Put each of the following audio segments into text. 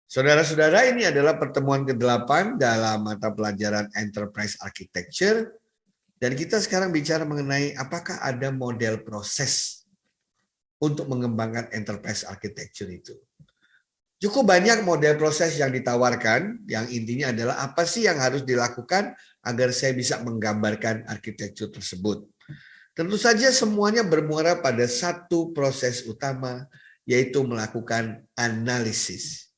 Saudara-saudara, ini adalah pertemuan ke-8 dalam mata pelajaran Enterprise Architecture. Dan kita sekarang bicara mengenai apakah ada model proses untuk mengembangkan Enterprise Architecture itu. Cukup banyak model proses yang ditawarkan, yang intinya adalah apa sih yang harus dilakukan agar saya bisa menggambarkan arsitektur tersebut. Tentu saja semuanya bermuara pada satu proses utama, yaitu melakukan analisis.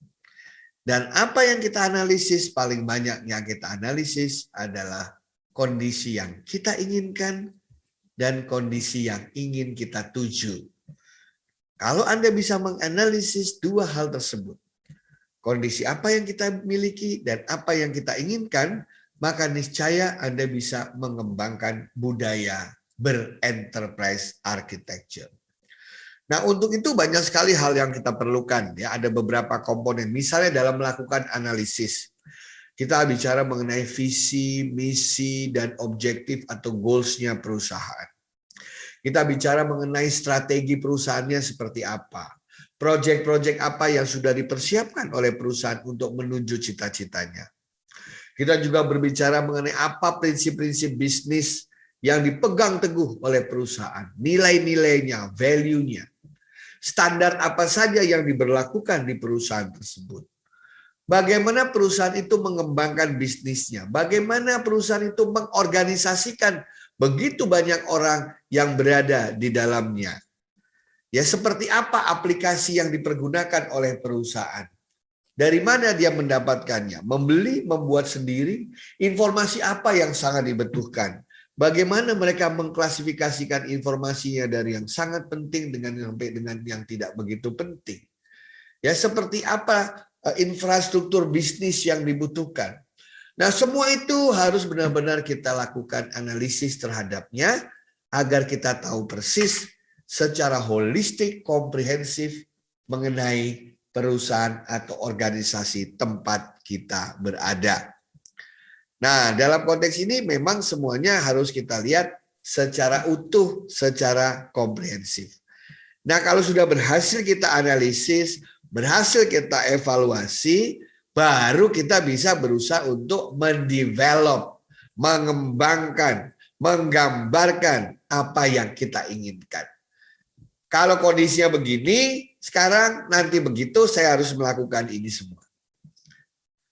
Dan apa yang kita analisis, paling banyak yang kita analisis adalah kondisi yang kita inginkan dan kondisi yang ingin kita tuju. Kalau Anda bisa menganalisis dua hal tersebut, kondisi apa yang kita miliki dan apa yang kita inginkan, maka niscaya Anda bisa mengembangkan budaya berenterprise architecture. Nah, untuk itu banyak sekali hal yang kita perlukan. Ya, ada beberapa komponen. Misalnya dalam melakukan analisis, kita bicara mengenai visi, misi, dan objektif atau goals-nya perusahaan. Kita bicara mengenai strategi perusahaannya seperti apa. Proyek-proyek apa yang sudah dipersiapkan oleh perusahaan untuk menuju cita-citanya. Kita juga berbicara mengenai apa prinsip-prinsip bisnis yang dipegang teguh oleh perusahaan. Nilai-nilainya, value-nya. Standar apa saja yang diberlakukan di perusahaan tersebut. Bagaimana perusahaan itu mengembangkan bisnisnya. Bagaimana perusahaan itu mengorganisasikan begitu banyak orang yang berada di dalamnya. Ya, seperti apa aplikasi yang dipergunakan oleh perusahaan? Dari mana dia mendapatkannya? Membeli, membuat sendiri? Informasi apa yang sangat dibutuhkan? Bagaimana mereka mengklasifikasikan informasinya dari yang sangat penting sampai dengan yang tidak begitu penting? Ya, seperti apa infrastruktur bisnis yang dibutuhkan? Nah, semua itu harus benar-benar kita lakukan analisis terhadapnya agar kita tahu persis secara holistik, komprehensif mengenai perusahaan atau organisasi tempat kita berada. Nah, dalam konteks ini memang semuanya harus kita lihat secara utuh, secara komprehensif. Nah, kalau sudah berhasil kita analisis, berhasil kita evaluasi, baru kita bisa berusaha untuk mendevelop, mengembangkan, menggambarkan apa yang kita inginkan. Kalau kondisinya begini, sekarang nanti begitu saya harus melakukan ini semua.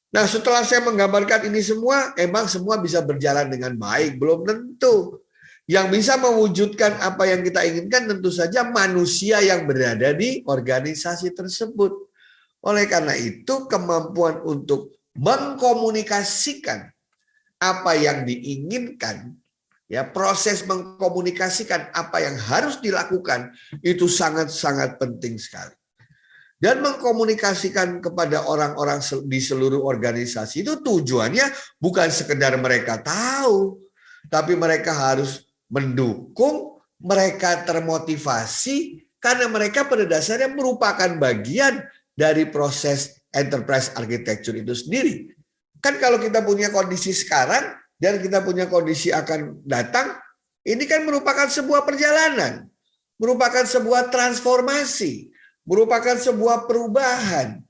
Nah, setelah saya menggambarkan ini semua, emang semua bisa berjalan dengan baik? Belum tentu. Yang bisa mewujudkan apa yang kita inginkan tentu saja manusia yang berada di organisasi tersebut. Oleh karena itu, kemampuan untuk mengkomunikasikan apa yang diinginkan, ya, proses mengkomunikasikan apa yang harus dilakukan itu sangat-sangat penting sekali. Dan mengkomunikasikan kepada orang-orang di seluruh organisasi itu tujuannya bukan sekedar mereka tahu, tapi mereka harus mendukung, mereka termotivasi karena mereka pada dasarnya merupakan bagian dari proses enterprise architecture itu sendiri. Kan kalau kita punya kondisi sekarang dan kita punya kondisi akan datang, ini kan merupakan sebuah perjalanan, merupakan sebuah transformasi, merupakan sebuah perubahan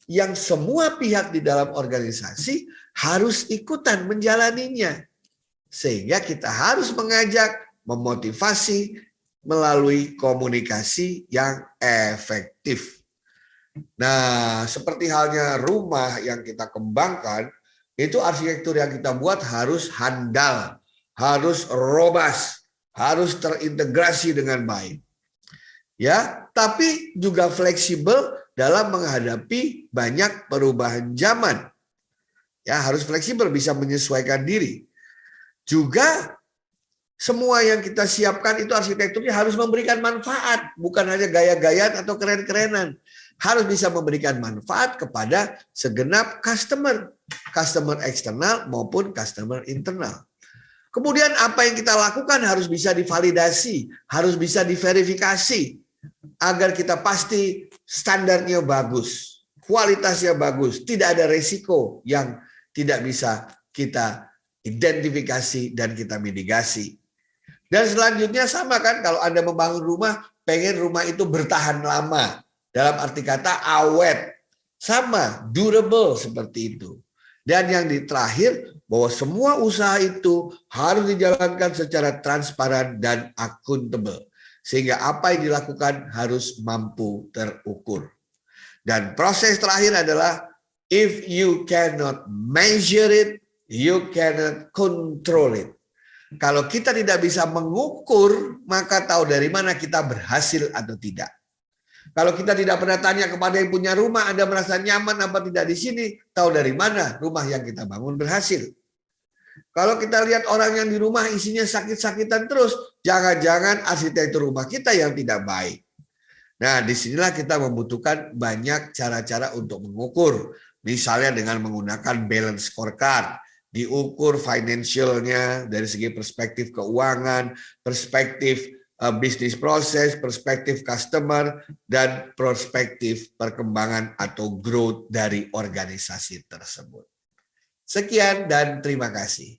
yang semua pihak di dalam organisasi harus ikutan menjalaninya. Sehingga kita harus mengajak, memotivasi melalui komunikasi yang efektif. Nah, seperti halnya rumah yang kita kembangkan, itu arsitektur yang kita buat harus handal, harus robust, harus terintegrasi dengan baik. Ya, tapi juga fleksibel dalam menghadapi banyak perubahan zaman. Ya, harus fleksibel, bisa menyesuaikan diri. Juga semua yang kita siapkan itu arsitekturnya harus memberikan manfaat, bukan hanya gaya-gayaan atau keren-kerenan. Harus bisa memberikan manfaat kepada segenap customer eksternal maupun customer internal. Kemudian apa yang kita lakukan harus bisa divalidasi, harus bisa diverifikasi agar kita pasti standarnya bagus, kualitasnya bagus, tidak ada resiko yang tidak bisa kita identifikasi dan kita mitigasi. Dan selanjutnya sama kan, kalau Anda membangun rumah, pengen rumah itu bertahan lama. Dalam arti kata awet. Sama, durable seperti itu. Dan yang terakhir, bahwa semua usaha itu harus dijalankan secara transparan dan akuntabel. Sehingga apa yang dilakukan harus mampu terukur. Dan proses terakhir adalah, if you cannot measure it, you cannot control it. Kalau kita tidak bisa mengukur, maka tahu dari mana kita berhasil atau tidak. Kalau kita tidak pernah tanya kepada yang punya rumah, Anda merasa nyaman apa tidak di sini, tahu dari mana rumah yang kita bangun berhasil. Kalau kita lihat orang yang di rumah isinya sakit-sakitan terus, jangan-jangan arsitektur rumah kita yang tidak baik. Nah, disinilah kita membutuhkan banyak cara-cara untuk mengukur. Misalnya dengan menggunakan balance scorecard, diukur financialnya dari segi perspektif keuangan, perspektif bisnis proses, perspektif customer, dan perspektif perkembangan atau growth dari organisasi tersebut. Sekian dan terima kasih.